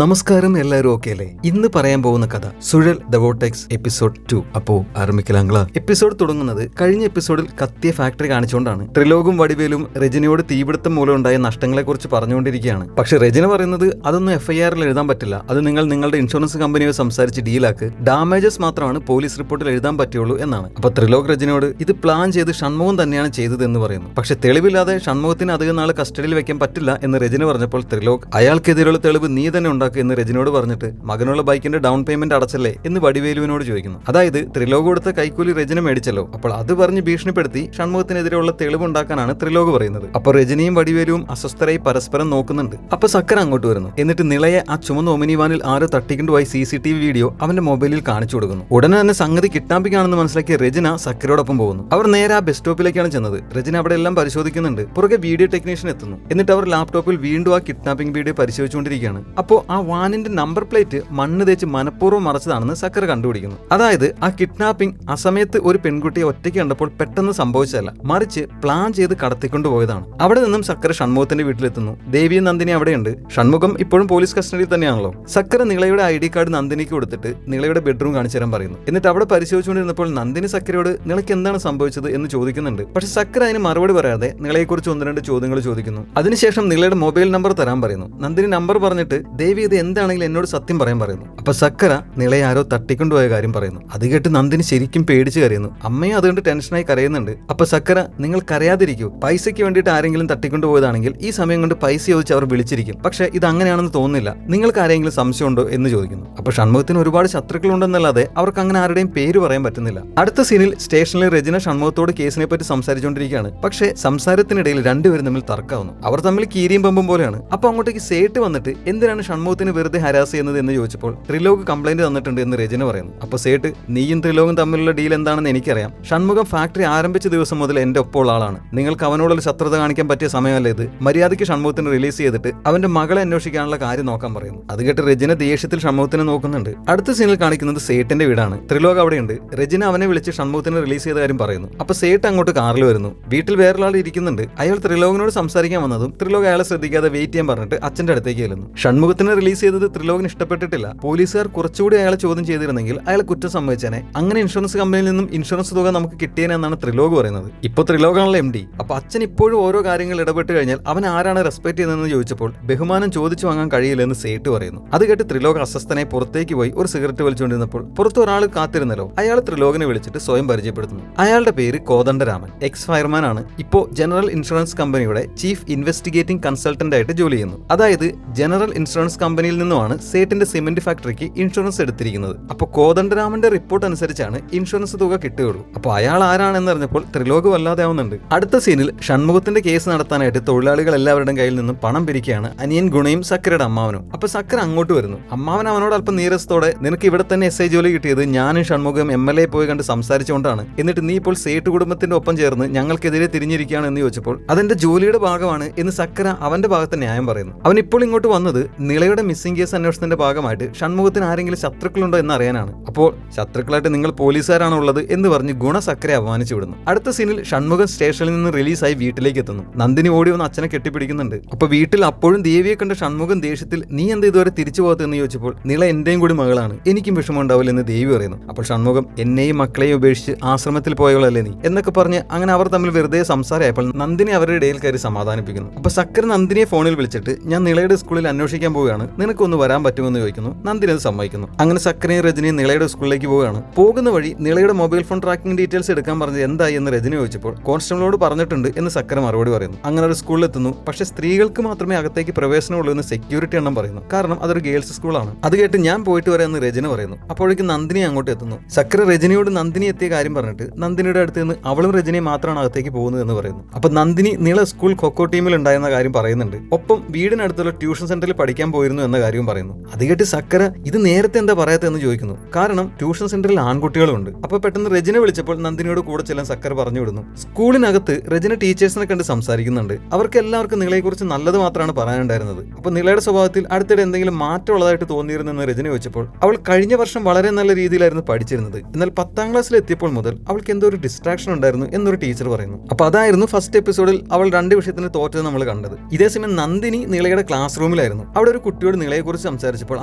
നമസ്കാരം, എല്ലാവരും ഓക്കെ അല്ലേ? ഇന്ന് പറയാൻ പോകുന്ന കഥ സുഴൽ ദ വോർട്ടെക്സ് എപ്പിസോഡ് 2. അപ്പോ ആരംഭിക്കലാങ്കള. എപ്പിസോഡ് തുടങ്ങുന്നത് കഴിഞ്ഞ എപ്പിസോഡിൽ കത്തിയ ഫാക്ടറി കാണിച്ചുകൊണ്ടാണ്. ത്രിലോകും വടിവേലും രജനിയോട് തീപിടുത്തം മൂലം ഉണ്ടായ നഷ്ടങ്ങളെക്കുറിച്ച് പറഞ്ഞുകൊണ്ടിരിക്കുകയാണ്. പക്ഷെ രജന പറയുന്നത് അതൊന്നും FIR എഴുതാൻ പറ്റില്ല, അത് നിങ്ങളുടെ ഇൻഷുറൻസ് കമ്പനിയെ സംസാരിച്ച് ഡീലാക്ക്, ഡാമേജസ് മാത്രമാണ് പോലീസ് റിപ്പോർട്ടിൽ എഴുതാൻ പറ്റുള്ളൂ എന്നാണ്. അപ്പൊ ത്രിലോക് രജനയോട് ഇത് പ്ലാൻ ചെയ്ത് ഷൺമുഖം തന്നെയാണ് ചെയ്തതെന്ന് പറയുന്നു. പക്ഷെ തെളിവില്ലാതെ ഷൺമുഖത്തിന് അധികം നാൾ കസ്റ്റഡിയിൽ വെക്കാൻ പറ്റില്ല എന്ന് രജന പറഞ്ഞപ്പോൾ ത്രിലോക് അയാൾക്കെതിരെയുള്ള തെളിവ് നീ തന്നെ എന്ന് രജനോട് പറഞ്ഞിട്ട് മകനുള്ള ബൈക്കിന്റെ ഡൗൺ പേയ്മെന്റ് അടച്ചല്ലേ എന്ന് വടിവേലുവിനോട് ചോദിക്കുന്നു. അതായത് ത്രിലോക് കൊടുത്ത കൈക്കൂലി രജന മേടിച്ചല്ലോ, അപ്പോൾ അത് പറഞ്ഞ് ഭീഷണിപ്പെടുത്തി ഷൺമുഖത്തിനെതിരെയുള്ള തെളിവുണ്ടാക്കാനാണ് ത്രിലോക് പറയുന്നത്. അപ്പോൾ രജനിയും വടിവേലുവും അസ്വസ്ഥരായി പരസ്പരം നോക്കുന്നുണ്ട്. അപ്പൊ സക്കർ അങ്ങോട്ട് വരുന്നു. എന്നിട്ട് നിളയെ ആ ചുമന്ന ഒമിനി വാനിൽ ആരോ തട്ടിക്കൊണ്ടുപോയി CCTV വീഡിയോ അവന്റെ മൊബൈലിൽ കാണിച്ചു കൊടുക്കുന്നു. ഉടനെ തന്നെ സംഗതി കിഡ്നാപ്പിംഗ് ആണെന്ന് മനസ്സിലാക്കിയ രജന സക്കരോടൊപ്പം പോകുന്നു. അവർ നേരെ ആ ബസ് സ്റ്റോപ്പിലേക്കാണ് ചെന്നത്. രജന അവിടെ എല്ലാം പരിശോധിക്കുന്നുണ്ട്. പുറകെ വീഡിയോ ടെക്നീഷ്യൻ എത്തുന്നു. എന്നിട്ട് അവർ ലാപ്ടോപ്പിൽ വീണ്ടും ആ കിഡ്നാപ്പിംഗ് വീഡിയോ പരിശോധിച്ചുകൊണ്ടിരിക്കുകയാണ്. അപ്പോൾ ആ വാനിന്റെ നമ്പർ പ്ലേറ്റ് മണ്ണ് തേച്ച് മനഃപൂർവ്വം മറച്ചതാണെന്ന് സക്കർ കണ്ടുപിടിക്കുന്നു. അതായത് ആ കിഡ്നാപ്പിംഗ് ആ സമയത്ത് ഒരു പെൺകുട്ടിയെ ഒറ്റയ്ക്ക് കണ്ടപ്പോൾ പെട്ടെന്ന് സംഭവിച്ചതല്ല, മറിച്ച് പ്ലാൻ ചെയ്ത് കടത്തിക്കൊണ്ടുപോയതാണ്. അവിടെ നിന്നും സക്കർ ഷൺമുഖത്തിന്റെ വീട്ടിലെത്തുന്നു. ദേവിയും നന്ദിനി അവിടെയുണ്ട്. ഷൺമുഖം ഇപ്പോഴും പോലീസ് കസ്റ്റഡിയിൽ തന്നെയാണല്ലോ. സക്കർ നിളയുടെ ID കാർഡ് നന്ദിനിക്ക് കൊടുത്തിട്ട് നിളയുടെ ബെഡ്റൂം കാണിച്ചു തരാൻ പറയുന്നു. എന്നിട്ട് അവിടെ പരിശോധിച്ചുകൊണ്ടിരുന്നപ്പോൾ നന്ദിനി സക്കരോട് നിളയ്ക്ക് എന്താണ് സംഭവിച്ചത് എന്ന് ചോദിക്കുന്നുണ്ട്. പക്ഷെ സക്കർ അതിന് മറുപടി പറയാതെ നിളയെക്കുറിച്ച് 1-2 ചോദ്യങ്ങൾ ചോദിക്കുന്നു. അതിനുശേഷം നിളയുടെ മൊബൈൽ നമ്പർ തരാൻ പറയുന്നു. നന്ദിനി നമ്പർ പറഞ്ഞിട്ട് ദേവി ഇത് എന്താണെങ്കിലും എന്നോട് സത്യം പറയാൻ പറയുന്നു. അപ്പൊ സക്കര നിളയെ ആരോ തട്ടിക്കൊണ്ടുപോയ കാര്യം പറയുന്നു. അത് കേട്ട് നന്ദിനി ശരിക്കും പേടിച്ച് കരയുന്നു. അമ്മയും അതുകൊണ്ട് ടെൻഷനായി കരയുന്നുണ്ട്. അപ്പൊ സക്കര, നിങ്ങൾ കരയാതിരിക്കൂ, പൈസയ്ക്ക് വേണ്ടിയിട്ട് ആരെങ്കിലും തട്ടിക്കൊണ്ടുപോയതാണെങ്കിൽ ഈ സമയം കൊണ്ട് പൈസ ചോദിച്ച് അവർ വിളിച്ചിരിക്കും. പക്ഷെ ഇത് അങ്ങനെയാണെന്ന് തോന്നുന്നില്ല, നിങ്ങൾക്ക് ആരെങ്കിലും സംശയമുണ്ടോ എന്ന് ചോദിക്കുന്നു. അപ്പൊ ഷൺമുഖത്തിന് ഒരുപാട് ശത്രുക്കളുണ്ടെന്നല്ലാതെ അവർക്ക് അങ്ങനെ ആരുടെയും പേര് പറയാൻ പറ്റുന്നില്ല. അടുത്ത സീനിൽ സ്റ്റേഷനിൽ രജന ഷൺമുഖത്തോട് കേസിനെ പറ്റി സംസാരിച്ചുകൊണ്ടിരിക്കുകയാണ്. പക്ഷേ സംസാരത്തിനിടയിൽ രണ്ടുപേരും തമ്മിൽ തർക്കമാവുന്നു. അവർ തമ്മിൽ കീരിയും പമ്പും പോലെയാണ്. അപ്പൊ അങ്ങോട്ടേക്ക് സേട്ട് വന്നിട്ട് എന്തിനാണ് ഷൺമുഖത്തിന് വെറുതെ ഹരാസ് ചെയ്യുന്നത് എന്ന് ചോദിച്ചപ്പോൾ ത്രിലോക് കംപ്ലൈന്റ് തന്നിട്ടുണ്ട് എന്ന് രജന പറയുന്നു. അപ്പൊ സേട്ട്, നീയും ത്രിലോകും തമ്മിലുള്ള ഡീൽ എന്താണെന്ന് എനിക്കറിയാം. ഷൺമുഖം ഫാക്ടറി ആരംഭിച്ച ദിവസം മുതൽ എന്റെ ഒപ്പമുള്ള ആളാണ്. നിങ്ങൾക്ക് അവനോടുള്ള ശത്രുത കാണിക്കാൻ പറ്റിയ സമയമല്ല ഇത്. മര്യാദയ്ക്ക് ഷൺമുഖത്തിന് റിലീസ് ചെയ്തിട്ട് അവന്റെ മകളെ അന്വേഷിക്കാനുള്ള കാര്യം നോക്കാൻ പറയുന്നു. അത് കേട്ട് രജന ദേഷ്യത്തിൽ ഷൺമുഖത്തിനെ നോക്കുന്നുണ്ട്. അടുത്ത സീനിൽ കാണിക്കുന്നത് സേട്ടിന്റെ വീടാണ്. ത്രിലോക് അവിടെയുണ്ട്. രജന അവനെ വിളിച്ച് ഷൺമുഖത്തിന് റിലീസ് ചെയ്ത കാര്യം പറയുന്നു. അപ്പൊ സേട്ട് അങ്ങോട്ട് കാറിൽ വരുന്നു. വീട്ടിൽ വേറൊരാൾ ഇരിക്കുന്നുണ്ട്. അയാൾ ത്രിലോകിനോട് സംസാരിക്കാൻ വന്നതും ത്രിലോക് അയാളെ ശ്രദ്ധിക്കാതെ വെയിറ്റ് ചെയ്യാൻ പറഞ്ഞിട്ട് അച്ഛന്റെ അടുത്തേക്ക് ചെല്ലുന്നു. ഷൺമുഖത്തിനെ റിലീസ് ചെയ്തത് ത്രിലോകിന് ഇഷ്ടപ്പെട്ടിട്ടില്ല. പോലീസുകാർ കുറച്ചുകൂടി അയാളെ ചോദ്യം ചെയ്തിരുന്നെങ്കിൽ അയാൾ കുറ്റം സംഭവിച്ചേനെ. അങ്ങനെ ഇൻഷുറൻസ് കമ്പനിയിൽ നിന്നും ഇൻഷുറൻസ് തുക നമുക്ക് കിട്ടിയെന്നാണ് ത്രിലോക് പറയുന്നത്. ഇപ്പൊ ത്രിലോകാണല്ലോ MD. അപ്പൊ അച്ഛൻ ഇപ്പോഴും ഓരോ കാര്യങ്ങൾ ഇടപെട്ട് കഴിഞ്ഞാൽ അവൻ ആരാണ് റെസ്പെക്ട് ചെയ്യുന്നതെന്ന് ചോദിച്ചപ്പോൾ ബഹുമാനം ചോദിച്ചു വാങ്ങാൻ കഴിയില്ലെന്ന് സേട്ട് പറയുന്നു. അത് കേട്ട് ത്രിലോക് അസ്വസ്ഥനായി പുറത്തേക്ക് പോയി ഒരു സിഗരറ്റ് വലിച്ചുകൊണ്ടിരുന്നപ്പോൾ പുറത്ത് ഒരാൾ കാത്തിരുന്നല്ലോ. അയാൾ ത്രിലോകിനെ വിളിച്ചിട്ട് സ്വയം പരിചയപ്പെടുത്തുന്നു. അയാളുടെ പേര് കോദണ്ഡരാമൻ. എക്സ് ഫയർമാൻ ആണ്. ഇപ്പോ ജനറൽ ഇൻഷുറൻസ് കമ്പനിയുടെ ചീഫ് ഇൻവെസ്റ്റിഗേറ്റിംഗ് കൺസൾട്ടന്റ് ആയിട്ട് ജോലി ചെയ്യുന്നു. അതായത് ജനറൽ ഇൻഷുറൻസ് കമ്പനിയിൽ നിന്നുമാണ് സേട്ടിന്റെ സിമന്റ് ഫാക്ടറിക്ക് ഇൻഷുറൻസ് എടുത്തിരിക്കുന്നത്. അപ്പൊ കോദണ്ഡരാമന്റെ റിപ്പോർട്ട് അനുസരിച്ചാണ് ഇൻഷുറൻസ് തുക കിട്ടുകയുള്ളൂ. അപ്പൊ അയാൾ ആരാണെന്ന് അറിഞ്ഞപ്പോൾ ത്രിലോക് വല്ലാതെ ആവുന്നുണ്ട്. അടുത്ത സീനിൽ ഷൺമുഖത്തിന്റെ കേസ് നടത്താനായിട്ട് തൊഴിലാളികൾ എല്ലാവരുടെയും കയ്യിൽ നിന്നും പണം പിരിക്കുകയാണ് അനിയൻ ഗുണയും സക്കരയുടെ അമ്മാവനും. അപ്പൊ സക്കര അങ്ങോട്ട് വരുന്നു. അമ്മാവൻ അവനോട് അല്പം നീരസത്തോടെ, നിനക്ക് ഇവിടെ തന്നെ SI ജോലി കിട്ടിയത് ഞാനും ഷൺമുഖം MLA പോയി കണ്ട് സംസാരിച്ചുകൊണ്ടാണ്. എന്നിട്ട് നീ ഇപ്പോൾ സേട്ട് കുടുംബത്തിന്റെ ഒപ്പം ചേർന്ന് ഞങ്ങൾക്കെതിരെ തിരിഞ്ഞിരിക്കുകയാണ് എന്ന് ചോദിച്ചപ്പോൾ അതെന്റെ ജോലിയുടെ ഭാഗമാണ് എന്ന് സക്കര അവന്റെ ഭാഗത്ത് ന്യായം പറയുന്നു. അവൻ ഇപ്പോൾ ഇങ്ങോട്ട് വന്നത് നിളയുടെ മിസ്സിംഗ് കേസ് അന്വേഷണത്തിന്റെ ഭാഗമായിട്ട് ഷൺമുഖത്തിന് ആരെങ്കിലും ശത്രുക്കളുണ്ടോ എന്ന് അറിയാനാണ്. അപ്പോൾ ശത്രുക്കളായിട്ട് നിങ്ങൾ പോലീസുകാരാണ് ഉള്ളത് എന്ന് പറഞ്ഞ് ഗുണ സക്കരെ അപമാനിച്ചു വിടുന്നു. അടുത്ത സീനിൽ ഷൺമുഖം സ്റ്റേഷനിൽ നിന്ന് റിലീസായി വീട്ടിലേക്ക് എത്തുന്നു. നന്ദിനി ഓടി വന്ന് അച്ഛനെ കെട്ടിപ്പിടിക്കുന്നുണ്ട്. അപ്പൊ വീട്ടിൽ അപ്പോഴും ദേവിയെ കണ്ട ഷൺമുഖം ദേഷ്യത്തിൽ, നീ എന്താ ഇതുവരെ തിരിച്ചു പോകത്തെന്ന് ചോദിച്ചപ്പോൾ നിള എന്റെയും കൂടി മകളാണ്, എനിക്കും വിഷമം ഉണ്ടാവില്ല എന്ന് ദേവി പറയുന്നു. അപ്പോൾ ഷൺമുഖം, എന്നെയും മക്കളെയും ഉപേക്ഷിച്ച് ആശ്രമത്തിൽ പോയവളല്ലേ നീ എന്നൊക്കെ പറഞ്ഞ് അങ്ങനെ അവർ തമ്മിൽ വെറുതെ സംസാരമായപ്പോൾ നന്ദിനി അവരുടെ ഇടയിൽ കയറി സമാധാനിപ്പിക്കുന്നു. അപ്പൊ സക്കർ നന്ദിനിയെ ഫോണിൽ വിളിച്ചിട്ട്, ഞാൻ നിളയുടെ സ്കൂളിൽ അന്വേഷിക്കാൻ പോവുകയാണ്, നിനക്കൊന്ന് വരാൻ പറ്റുമെന്ന് ചോദിക്കുന്നു. നന്ദിനി അത് സമ്മതിക്കുന്നു. അങ്ങനെ സക്കരയും രജനിയും നിളയുടെ സ്കൂളിലേക്ക് പോവുകയാണ്. പോകുന്ന വഴി നിളയുടെ മൊബൈൽ ഫോൺ ട്രാക്കിംഗ് ഡീറ്റെയിൽസ് എടുക്കാൻ പറഞ്ഞത് എന്തായി എന്ന് രജനി ചോദിച്ചപ്പോൾ കോൺസ്റ്റബിളോട് പറഞ്ഞിട്ടുണ്ട് എന്ന് സക്കര മറുപടി പറയുന്നു. അങ്ങനെ ഒരു സ്കൂളിൽ എത്തുന്നു. പക്ഷേ സ്ത്രീകൾക്ക് മാത്രമേ അകത്തേക്ക് പ്രവേശനമുള്ളൂ എന്ന് സെക്യൂരിറ്റി എണ്ണം പറയുന്നു. കാരണം അതൊരു ഗേൾസ് സ്കൂളാണ്. അത് കേട്ട് ഞാൻ പോയിട്ട് വരാമെന്ന് രജന പറയുന്നു. അപ്പോഴേക്കും നന്ദിനി അങ്ങോട്ട് എത്തുന്നു. സക്കര രജനിയോട് നന്ദിനി എത്തിയ കാര്യം പറഞ്ഞിട്ട് നന്ദിനിയുടെ അടുത്ത് നിന്ന് അവളും രജനിയും മാത്രമാണ് അകത്തേക്ക് പോകുന്നത് എന്ന് പറയുന്നു. അപ്പൊ നന്ദിനി നിള സ്കൂൾ ഖോഖോ ടീമിൽ ഉണ്ടായിരുന്ന കാര്യം പറയുന്നുണ്ട്. ഒപ്പം വീടിനടുത്തുള്ള ട്യൂഷൻ സെന്ററിൽ പഠിക്കാൻ പോയിരുന്നു എന്ന കാര്യം പറയുന്നു. അത് കേട്ട് സക്കര, ഇത് നേരത്തെ എന്താ പറയാത്തതെന്ന് ചോദിക്കുന്നു. കാരണം ട്യൂഷൻ സെന്ററിൽ ആൺകുട്ടികളുണ്ട്. അപ്പൊ പെട്ടെന്ന് രജന വിളിച്ചപ്പോൾ നന്ദിനിയോട് കൂടെ ചെല്ലാൻ സക്കർ പറഞ്ഞു വിടുന്നു. സ്കൂളിനകത്ത് രജന ടീച്ചേഴ്സിനെ കണ്ട് സംസാരിക്കുന്നുണ്ട്. അവർക്ക് എല്ലാവർക്കും നിളയെക്കുറിച്ച് നല്ലത് മാത്രമാണ് പറയാനുണ്ടായിരുന്നത്. അപ്പൊ നിളയുടെ സ്വഭാവത്തിൽ അടുത്തിടെ എന്തെങ്കിലും മാറ്റമുള്ളതായിട്ട് തോന്നിയിരുന്നെന്ന് രജന ചോദിച്ചപ്പോൾ അവൾ കഴിഞ്ഞ വർഷം വളരെ നല്ല രീതിയിലായിരുന്നു പഠിച്ചിരുന്നത്. എന്നാൽ 10ാം ക്ലാസ്സിൽ എത്തിയപ്പോൾ മുതൽ അവൾക്ക് എന്തോ ഒരു ഡിസ്ട്രാക്ഷൻ ഉണ്ടായിരുന്നു എന്നൊരു ടീച്ചർ പറയുന്നു. അപ്പൊ അതായിരുന്നു ഫസ്റ്റ് എപ്പിസോഡിൽ അവൾ 2 വിഷയത്തിന് തോറ്റത് നമ്മൾ കണ്ടത്. ഇതേസമയം നന്ദിനി നിളയുടെ ക്ലാസ് റൂമിലായിരുന്നു. അവിടെ ഒരു കുട്ടി കുട്ടിയോട് നിളയെക്കുറിച്ച് സംസാരിച്ചപ്പോൾ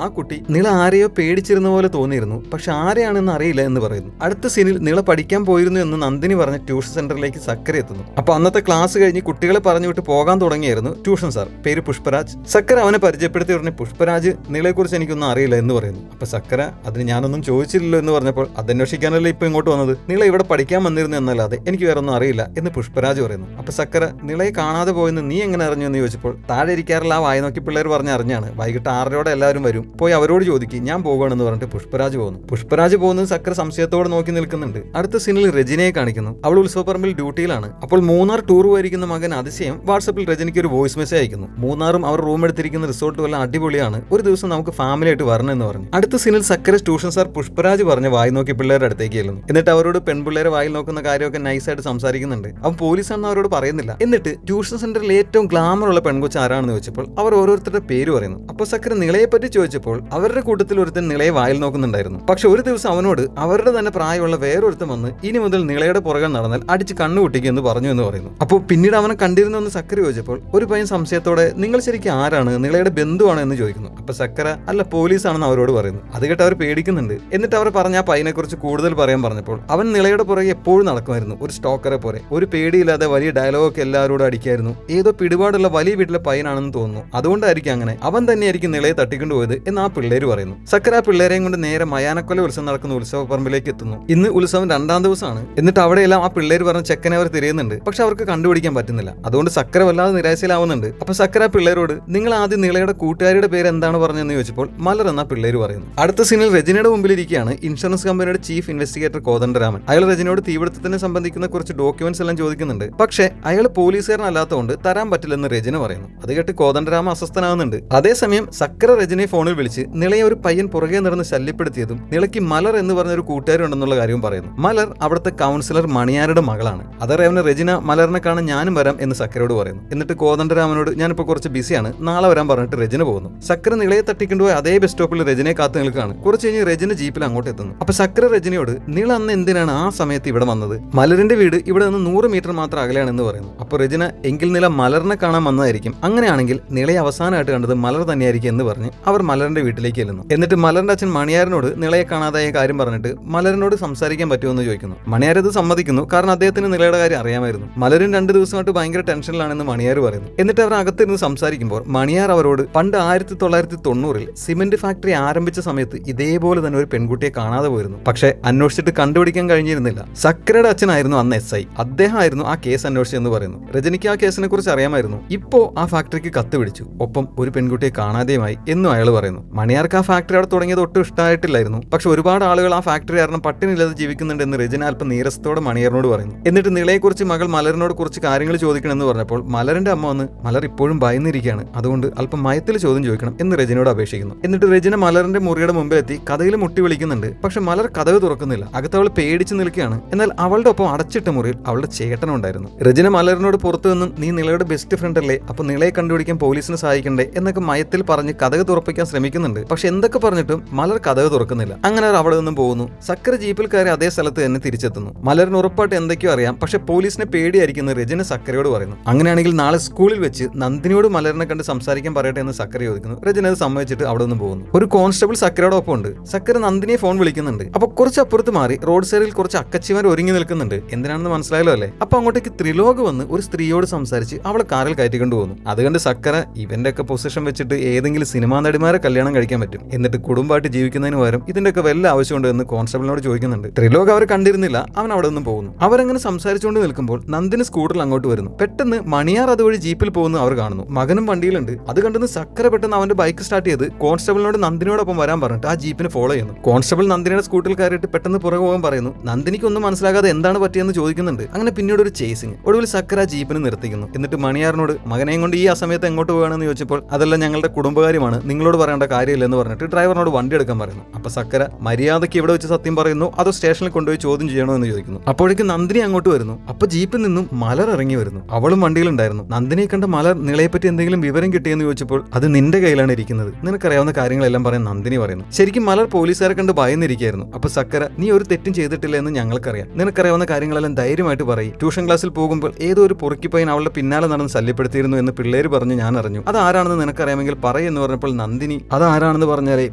ആ കുട്ടി നിള ആരെയോ പേടിച്ചിരുന്ന പോലെ തോന്നിയിരുന്നു, പക്ഷെ ആരെയാണെന്ന് അറിയില്ല എന്ന് പറയുന്നു. അടുത്ത സീനിൽ നിള പഠിക്കാൻ പോയിരുന്നു എന്ന് നന്ദിനി പറഞ്ഞ് ട്യൂഷൻ സെന്ററിലേക്ക് സക്കര എത്തുന്നു. അപ്പൊ അന്നത്തെ ക്ലാസ് കഴിഞ്ഞ് കുട്ടികളെ പറഞ്ഞു വിട്ട് പോകാൻ തുടങ്ങിയായിരുന്നു ട്യൂഷൻ സാർ, പേര് പുഷ്പരാജ്. സക്കര അവനെ പരിചയപ്പെടുത്തി പറഞ്ഞ് പുഷ്പരാജ് നിളയെക്കുറിച്ച് എനിക്കൊന്നും അറിയില്ല എന്ന് പറയുന്നു. അപ്പൊ സക്കര അതിന് ഞാനൊന്നും ചോദിച്ചില്ലല്ലോ എന്ന് പറഞ്ഞപ്പോൾ അതന്വേഷിക്കാനല്ലേ ഇപ്പൊ ഇങ്ങോട്ട് വന്നത്, നിള ഇവിടെ പഠിക്കാൻ വന്നിരുന്നു എന്നല്ലാതെ എനിക്ക് വേറെ ഒന്നും അറിയില്ല എന്ന് പുഷ്പരാജ് പറയുന്നു. അപ്പൊ സക്കര നിളയെ കാണാതെ പോയെന്ന് നീ എങ്ങനെ അറിഞ്ഞു എന്ന് ചോദിച്ചപ്പോൾ താഴെ ഇരിക്കാറുള്ള ആ വായ നോക്കി പിള്ളേർ പറഞ്ഞ് അറിഞ്ഞാണ്, വൈകിട്ട് 6:30 എല്ലാവരും വരും, പോയി അവരോട് ചോദിക്കും, ഞാൻ പോകുകയാണെന്ന് പറഞ്ഞിട്ട് പുഷ്പരാജ് പോകുന്നു. പുഷ്പരാജ് പോകുന്നത് സക്കര സംശയത്തോടെ നോക്കി നിൽക്കുന്നുണ്ട്. അടുത്ത സീനിൽ രജനിയെ കാണിക്കുന്നു. അവൾ ഉത്സവപ്പറമ്പിൽ ഡ്യൂട്ടിയിലാണ്. അപ്പോൾ മൂന്നാർ ടൂർ പോയിരിക്കുന്ന മകൻ അതിശയം വാട്സപ്പിൽ രജനിക്ക് ഒരു വോയിസ് മെസ്സേജ് അയക്കുന്നു. മൂന്നാറും അവർ റൂം എടുത്തിരിക്കുന്ന റിസോർട്ടും എല്ലാം അടിപൊളിയാണ്, ഒരു ദിവസം നമുക്ക് ഫാമിലി ആയിട്ട് വരണം എന്ന് പറഞ്ഞു. അടുത്ത സീനിൽ സക്കര ട്യൂഷൻ സാർ പുഷ്പരാജ് പറഞ്ഞ് വായി നോക്കി പിള്ളേരുടെ അടുത്തേക്ക് ചെല്ലുന്നു. എന്നിട്ട് അവരോട് പെൺപിള്ളേരെ വായിൽ നോക്കുന്ന കാര്യമൊക്കെ നൈസായിട്ട് സംസാരിക്കുന്നുണ്ട്. അവൻ പോലീസാണെന്ന് അവരോട് പറയുന്നില്ല. എന്നിട്ട് ട്യൂഷൻ സെന്ററിൽ ഏറ്റവും ഗ്ലാമർ ഉള്ള പെൺകൊച്ച് ആരാണെന്ന് ചോദിച്ചപ്പോൾ അവർ ഓരോരുത്തരുടെ പേര് പറയുന്നു. അപ്പോൾ സക്കര നിളയെ പറ്റി ചോദിച്ചപ്പോൾ അവരുടെ കൂട്ടത്തിൽ ഒരുത്തൻ നിളയെ വായിൽ നോക്കുന്നുണ്ടായിരുന്നു. പക്ഷെ ഒരു ദിവസം അവനോട് അവരുടെ തന്നെ പ്രായമുള്ള വേറൊരുത്തൻ വന്ന് ഇനി മുതൽ നിളയുടെ പുറകെ നടന്നാൽ അടിച്ച് കണ്ണുപൊട്ടിക്കുക എന്ന് പറഞ്ഞു എന്ന് പറയുന്നു. അപ്പോൾ പിന്നീട് അവനെ കണ്ടിരുന്നു എന്ന് സക്കര ചോദിച്ചപ്പോൾ ഒരു പയ്യൻ സംശയത്തോടെ നിങ്ങൾ ശരിക്കും ആരാണ്, നിളയുടെ ബന്ധുവാണോ എന്ന് ചോദിക്കുന്നു. അപ്പൊ സക്കര അല്ല പോലീസാണെന്ന് അവരോട് പറയുന്നു. അത് കേട്ട് അവർ പേടിക്കുന്നുണ്ട്. എന്നിട്ട് അവർ പറഞ്ഞ ആ പയ്യനെ കുറിച്ച് കൂടുതൽ പറയാൻ പറഞ്ഞപ്പോൾ അവൻ നിളയുടെ പുറകെ എപ്പോഴും നടക്കുമായിരുന്നു, ഒരു സ്റ്റോക്കറെ പോലെ. ഒരു പേടിയില്ലാതെ വലിയ ഡയലോഗൊക്കെ എല്ലാവരോടും അടിക്കായിരുന്നു. ഏതോ പിടിപാടുള്ള വലിയ വീട്ടിലെ പയ്യനാണെന്ന് തോന്നുന്നു, അതുകൊണ്ടായിരിക്കും അങ്ങനെ, അവൻ തന്നെയായിരിക്കും നിളയെ തട്ടിക്കൊണ്ടുപോയത് എന്ന് ആ പിള്ളേര് പറയുന്നു. സക്കര ആ പിള്ളേരെയും കൊണ്ട് നേരെ മയാനക്കൊല ഉത്സവം നടക്കുന്ന ഉത്സവപ്പറമ്പിലേക്ക് എത്തുന്നു. ഇന്ന് ഉത്സവം 2ാം ദിവസമാണ്. എന്നിട്ട് അവിടെയെല്ലാം ആ പിള്ളേര് പറഞ്ഞ ചെക്കനെ അവർ തിരയുന്നുണ്ട്. പക്ഷെ അവർക്ക് കണ്ടുപിടിക്കാൻ പറ്റുന്നില്ല. അതുകൊണ്ട് സക്കര വല്ലാതെ നിരാശയിലാവുന്നുണ്ട്. അപ്പൊ സക്കര പിള്ളേരോട് നിങ്ങൾ ആദ്യം നിളയുടെ കൂട്ടുകാരുടെ പേര് എന്താണ് പറഞ്ഞതെന്ന് ചോദിച്ചപ്പോൾ മലർ എന്ന പിള്ളേര് പറയുന്നു. അടുത്ത സീനിൽ രജനിയുടെ മുമ്പിലിരിക്കുകയാണ് ഇൻഷുറൻസ് കമ്പനിയുടെ ചീഫ് ഇൻവെസ്റ്റിഗേറ്റർ കോദണ്ഡരാമൻ. അയാൾ രജനിയോട് തീപിടുത്തത്തിനെ സംബന്ധിക്കുന്ന കുറച്ച് ഡോക്യുമെന്റ്സ് എല്ലാം ചോദിക്കുന്നുണ്ട്. പക്ഷേ അയാൾ പോലീസുകാരനല്ലാത്തതുകൊണ്ട് തരാൻ പറ്റില്ലെന്ന് രജന പറയുന്നു. അത് കേട്ട് കോദണ്ഡരാമൻ അസ്വസ്ഥനാവുന്നുണ്ട്. അതേസമയം സക്കര രജനിയെ ഫോണിൽ വിളിച്ച് നിളയെ ഒരു പയ്യൻ പുറകെ നടന്ന് ശല്യപ്പെടുത്തിയതും നിളയ്ക്ക് മലർ എന്ന് പറഞ്ഞ ഒരു കൂട്ടുകാരുണ്ടെന്നുള്ള കാര്യവും പറയുന്നു. മലർ അവിടുത്തെ കൗൺസിലർ മണിയാരുടെ മകളാണ്. അതറിയാവുന്ന രജന മലറിനെ കാണാൻ ഞാനും വരാം എന്ന് സക്കരയോട് പറയുന്നു. എന്നിട്ട് കോദണ്ഡരാമനോട് ഞാനിപ്പോൾ കുറച്ച് ബിസിയാണ്, നാളെ വരാൻ പറഞ്ഞിട്ട് രജന പോകുന്നു. സക്കര നിളയെ തട്ടിക്കൊണ്ടുപോയി അതേ ബസ് സ്റ്റോപ്പിൽ രജനെ കാത്തു നിൽക്കുകയാണ്. കുറച്ച് കഴിഞ്ഞ് രജന ജീപ്പിൽ അങ്ങോട്ട് എത്തുന്നു. അപ്പൊ സക്കര രജനയോട് നിള അന്ന് എന്തിനാണ് ആ സമയത്ത് ഇവിടെ വന്നത്, മലറിന്റെ വീട് ഇവിടെ നിന്ന് 100 മീറ്റർ മാത്രം അകലെയാണെന്ന് പറയുന്നു. അപ്പോൾ രജന എങ്കിൽ നില മലറിനെ കാണാൻ വന്നതായിരിക്കും, അങ്ങനെയാണെങ്കിൽ നിളയെ അവസാനമായിട്ട് കണ്ടത് മലർ തന്നെയായിരിക്കും എന്ന് പറഞ്ഞ് അവർ മലറിന്റെ വീട്ടിലേക്ക് ചെല്ലുന്നു. എന്നിട്ട് മലറിന്റെ അച്ഛൻ മണിയാരനോട് നിളയെ കാണാതായ കാര്യം പറഞ്ഞിട്ട് മലറിനോട് സംസാരിക്കാൻ പറ്റുമോ എന്ന് ചോദിക്കുന്നു. മണിയാർ ഇത് സമ്മതിക്കുന്നു, കാരണം അദ്ദേഹത്തിന് നിളയുടെ കാര്യം അറിയാമായിരുന്നു. മലരും 2 ദിവസമായിട്ട് ഭയങ്കര ടെൻഷനിലാണെന്ന് മണിയാർ പറയുന്നു. എന്നിട്ട് അവർ അകത്തിരുന്ന് സംസാരിക്കുമ്പോൾ മണിയാർ അവരോട് പണ്ട് 1990-ൽ സിമന്റ് ഫാക്ടറി ആരംഭിച്ച സമയത്ത് ഇതേപോലെ തന്നെ ഒരു പെൺകുട്ടിയെ കാണാതെ പോയിരുന്നു, പക്ഷെ അന്വേഷിച്ചിട്ട് കണ്ടുപിടിക്കാൻ കഴിഞ്ഞിരുന്നില്ല. സക്കരയുടെ അച്ഛനായിരുന്നു അന്ന് SI, അദ്ദേഹമായിരുന്നു ആ കേസ് അന്വേഷിച്ചെന്ന് പറയുന്നു. രജനിക്ക് ആ കേസിനെ കുറിച്ച് അറിയാമായിരുന്നു. ഇപ്പോ ആ ഫാക്ടറിക്ക് കത്ത് പിടിച്ചു, ഒപ്പം ഒരു പെൺകുട്ടിയെ കാണാതെയുമായി എന്നും അയാൾ പറയുന്നു. മണിയാർക്ക് ആ ഫാക്ടറി അവിടെ തുടങ്ങിയത് ഒട്ടും ഇഷ്ടമായിട്ടില്ലായിരുന്നു. പക്ഷെ ഒരുപാട് ആളുകൾ ആ ഫാക്ടറി കാരണം പട്ടിണിയില്ലാതെ ജീവിക്കുന്നുണ്ടെന്ന് രജന അല്പം നീരസത്തോടെ മണിയാറിനോട് പറയുന്നു. എന്നിട്ട് നിളയെക്കുറിച്ച് മകൾ മലറിനോട് കുറച്ച് കാര്യങ്ങൾ ചോദിക്കണമെന്ന് പറഞ്ഞപ്പോൾ മലറിന്റെ അമ്മ വന്ന് മലർ ഇപ്പോഴും ഭയന്നിരിക്കുകയാണ്, അതുകൊണ്ട് അല്പം മയത്തിൽ ചോദ്യം ചോദിക്കണം എന്ന് രജനയോട് അപേക്ഷിക്കുന്നു. എന്നിട്ട് രജന മലറിന്റെ മുറിയുടെ മുമ്പിലെത്തി കഥയിൽ മുട്ടി വിളിക്കുന്നുണ്ട്. പക്ഷെ മലർ കഥവ് തുറക്കുന്നില്ല. അകത്ത് അവൾ പേടിച്ച് നിൽക്കുകയാണ്. എന്നാൽ അവളുടെ ഒപ്പം അടച്ചിട്ട മുറിയിൽ അവളുടെ ചേട്ടനുണ്ടായിരുന്നു. രജന മലറിനോട് പുറത്തു നിന്നും നീ നിളയുടെ ബെസ്റ്റ് ഫ്രണ്ട് അല്ലേ, അപ്പൊ നിളയെ കണ്ടുപിടിക്കാൻ പോലീസിനെ സഹായിക്കണ്ടേ എന്നൊക്കെ മയത്തിൽ പറഞ്ഞ് കഥക് തുറപ്പിക്കാൻ ശ്രമിക്കുന്നുണ്ട്. പക്ഷെ എന്തൊക്കെ പറഞ്ഞിട്ടും മലർ കഥക് തുറക്കുന്നില്ല. അങ്ങനെ അവർ അവിടെ നിന്നും പോകുന്നു. സക്കര ജീപ്പിൽ കയറി അതേ സ്ഥലത്ത് തന്നെ തിരിച്ചെത്തുന്നു. മലറിന് ഉറപ്പായിട്ട് എന്തൊക്കെയോ അറിയാം, പക്ഷെ പോലീസിനെ പേടിയായിരിക്കുന്ന രജന സക്കരയോട് പറയുന്നു. അങ്ങനെയാണെങ്കിൽ നാളെ സ്കൂളിൽ വെച്ച് നന്ദിനിയോട് മലറിനെ കണ്ട് സംസാരിക്കാൻ പറയട്ടെ എന്ന് സക്കര ചോദിക്കുന്നു. രജന അത് സമ്മതിച്ചിട്ട് അവിടെ നിന്ന് പോകുന്നു. ഒരു കോൺസ്റ്റബിൾ സക്കരയോടൊപ്പം ഉണ്ട്. സക്കര നന്ദിനിയെ ഫോൺ വിളിക്കുന്നുണ്ട്. അപ്പൊ കുറച്ച് അപ്പുറത്ത് മാറി റോഡ് സൈഡിൽ കുറച്ച് അക്കച്ചിമാർ ഒരുങ്ങി നിൽക്കുന്നുണ്ട്. എന്തിനാണെന്ന് മനസ്സിലായല്ലോ അല്ലേ? അപ്പൊ അങ്ങോട്ടേക്ക് ത്രിലോക് വന്ന് ഒരു സ്ത്രീയോട് സംസാരിച്ച് അവളെ കാറിൽ കയറ്റിക്കൊണ്ട് പോകുന്നു. അതുകൊണ്ട് സക്കര ഇവന്റെ ഒക്കെ പൊസിഷൻ വെച്ചിട്ട് ഏതെങ്കിലും സിനിമാ നടിമാരെ കല്യാണം കഴിക്കാൻ പറ്റും, എന്നിട്ട് കുടുംബമായിട്ട് ജീവിക്കുന്നതിന് പകരം ഇതിന്റെ ഒക്കെ വല്ല ആവശ്യമുണ്ട് എന്ന് കോൺസ്റ്റബിളിനോട് ചോദിക്കുന്നുണ്ട്. ത്രിലോക് അവരെ കണ്ടിരുന്നില്ല. അവൻ അവിടെ നിന്ന് പോകുന്നു. അവരങ്ങനെ സംസാരിച്ചുകൊണ്ട് നിൽക്കുമ്പോൾ നന്ദിനി സ്കൂട്ടറിൽ അങ്ങോട്ട് വരുന്നു. പെട്ടെന്ന് മണിയാർ അതുവഴി ജീപ്പിൽ പോകുന്നു അവർ കാണുന്നു. മകനും വണ്ടിയിലുണ്ട്. അത് കണ്ടെന്ന് സക്കര പെട്ടെന്ന് അവന്റെ ബൈക്ക് സ്റ്റാർട്ട് ചെയ്ത് കോൺസ്റ്റബിളിനോട് നന്ദിനിയോടൊപ്പം വരാൻ പറഞ്ഞിട്ട് ആ ജീപ്പിനെ ഫോളോ ചെയ്യുന്നു. കോൺസ്റ്റബിൾ നന്ദിനിയുടെ സ്കൂട്ടറിൽ കയറിയിട്ട് പെട്ടെന്ന് പുറകെ പോകാൻ പറയുന്നു. നന്ദിനിക്ക് ഒന്നും മനസ്സിലാകാതെ എന്താണ് പറ്റിയെന്ന് ചോദിക്കുന്നുണ്ട്. അങ്ങനെ പിന്നീട് ഒരു ചേസിങ്. ഒടുവിൽ സക്കര ജീപ്പിന് നിർത്തിക്കുന്നു. എന്നിട്ട് മണിയാറിനോട് മകനെയും കൊണ്ട് ഈ ആ സമയത്ത് എങ്ങോട്ട് പോകണമെന്ന് ചോദിച്ചപ്പോൾ അതെല്ലാം ഞങ്ങളുടെ കുടുംബകാര്യമാണ്, നിങ്ങളോട് പറയേണ്ട കാര്യമില്ലെന്ന് പറഞ്ഞിട്ട് ഡ്രൈവറിനോട് വണ്ടി എടുക്കാൻ പറയുന്നു. അപ്പൊ സക്കര മര്യാദയ്ക്ക് ഇവിടെ വെച്ച് സത്യം പറയുന്നു അതോ സ്റ്റേഷനിൽ കൊണ്ടുപോയി ചോദ്യം ചെയ്യണോ എന്ന് ചോദിക്കുന്നു. അപ്പോഴേക്കും നന്ദിനി അങ്ങോട്ട് വരുന്നു. അപ്പൊ ജീപ്പിൽ നിന്നും മലർ ഇറങ്ങി വരുന്നു. അവളും വണ്ടിയിലുണ്ടായിരുന്നു. നന്ദിനിയെ കണ്ട മലർ നിളയെപ്പറ്റി എന്തെങ്കിലും വിവരം കിട്ടിയെന്ന് ചോദിച്ചപ്പോൾ അത് നിന്റെ കയ്യിലാണ് ഇരിക്കുന്നത്, നിനക്കറിയാവുന്ന കാര്യങ്ങളെല്ലാം പറയാൻ നന്ദിനി പറയുന്നു. ശരിക്കും മലർ പോലീസുകാരെ കണ്ട് ഭയന്നിരിക്കുകയായിരുന്നു. അപ്പൊ സക്കര നീ ഒരു തെറ്റും ചെയ്തിട്ടില്ല എന്ന് ഞങ്ങൾക്കറിയാം, നിനക്കറിയാവുന്ന കാര്യങ്ങളെല്ലാം ധൈര്യമായിട്ട് പറയും. ട്യൂഷൻ ക്ലാസ്സിൽ പോകുമ്പോൾ ഏതോ ഒരു പൊറുക്കി പയ്യൻ അവളുടെ പിന്നാലെ നടന്ന് ശല്യപ്പെടുത്തിയിരുന്നു എന്ന് പിള്ളേര് പറഞ്ഞു ഞാൻ അറിഞ്ഞു. അത് ആരാണെന്ന് നിനക്കറിയാമെങ്കിൽ പറ പറയുമെന്ന് പറഞ്ഞപ്പോൾ നന്ദിനി അതാരാണെന്ന് പറഞ്ഞാലേ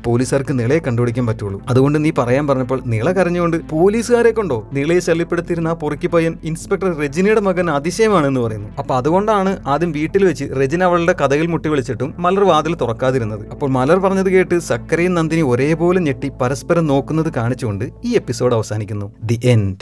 പോലീസുകാർക്ക് നിളയെ കണ്ടുപിടിക്കാൻ പറ്റുള്ളൂ, അതുകൊണ്ട് നീ പറയാൻ പറഞ്ഞപ്പോൾ നിള കരഞ്ഞുകൊണ്ട് പോലീസുകാരെ കൊണ്ടോ നിളയെ ശല്യപ്പെടുത്തിയിരുന്ന ആ പൊറുക്കി പയ്യൻ ഇൻസ്പെക്ടർ രജനിയുടെ മകൻ അതിശയമാണെന്ന് പറയുന്നു. അപ്പൊ അതുകൊണ്ടാണ് ആദ്യം വീട്ടിൽ വെച്ച് രജന അവളുടെ കഥയിൽ മുട്ടി വിളിച്ചിട്ടും മലർ വാതിൽ തുറക്കാതിരുന്നത്. അപ്പോൾ മലർ പറഞ്ഞത് കേട്ട് സക്കരയും നന്ദിനി ഒരേപോലെ ഞെട്ടി പരസ്പരം നോക്കുന്നത് കാണിച്ചുകൊണ്ട് ഈ എപ്പിസോഡ് അവസാനിക്കുന്നു. The end.